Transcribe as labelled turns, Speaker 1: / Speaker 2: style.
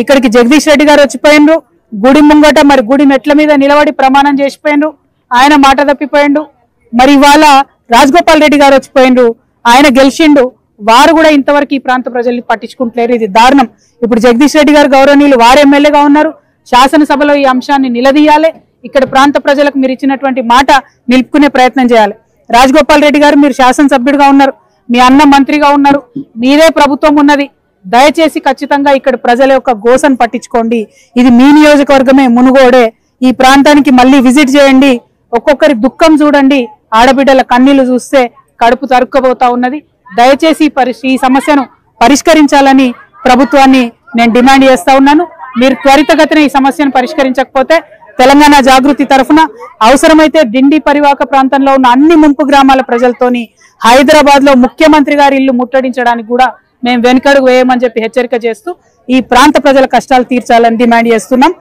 Speaker 1: ఇక్కడికి జగదీష్ రెడ్డి గారు వచ్చిపోయిండ్రు, గుడి ముంగట మరి గుడి మెట్ల మీద నిలబడి ప్రమాణం చేసిపోయిండ్రు, ఆయన మాట తప్పిపోయిండు. మరి ఇవాళ రాజగోపాల్ రెడ్డి గారు వచ్చిపోయిండ్రు, ఆయన గెలిచిండు, వారు కూడా ఇంతవరకు ఈ ప్రాంత ప్రజల్ని పట్టించుకుంటలేరు. ఇది దారుణం. ఇప్పుడు జగదీష్ రెడ్డి గారు గౌరవనీయులు వారు ఎమ్మెల్యేగా ఉన్నారు, శాసనసభలో ఈ అంశాన్ని నిలదీయాలి. ఇక్కడ ప్రాంత ప్రజలకు మీరు ఇచ్చినటువంటి మాట నిలుపుకునే ప్రయత్నం చేయాలి. రాజగోపాల్ రెడ్డి గారు మీరు శాసనసభ్యుడిగా ఉన్నారు, మీ అన్న మంత్రిగా ఉన్నారు, మీరే ప్రభుత్వం ఉన్నది, దయచేసి ఖచ్చితంగా ఇక్కడ ప్రజల యొక్క గోసను పట్టించుకోండి. ఇది మీ నియోజకవర్గమే, మునుగోడే. ఈ ప్రాంతానికి మళ్ళీ విజిట్ చేయండి, ఒక్కొక్కరి దుఃఖం చూడండి, ఆడబిడ్డల కన్నీళ్లు చూస్తే కడుపు తరుక్కుపోతా ఉన్నది. దయచేసి ఈ సమస్యను పరిష్కరించాలని ప్రభుత్వాన్ని నేను డిమాండ్ చేస్తా ఉన్నాను. మీరు త్వరితగతిన ఈ సమస్యను పరిష్కరించకపోతే తెలంగాణ జాగృతి తరఫున అవసరమైతే డిండి పరివాహక ప్రాంతంలో ఉన్న అన్ని ముంపు గ్రామాల ప్రజలతోని హైదరాబాద్ లో ముఖ్యమంత్రి గారి ఇల్లు ముట్టడించడానికి కూడా మేము వెనుకడుగు వేయమని చెప్పి హెచ్చరిక చేస్తూ ఈ ప్రాంత ప్రజల కష్టాలు తీర్చాలని డిమాండ్ చేస్తున్నాం.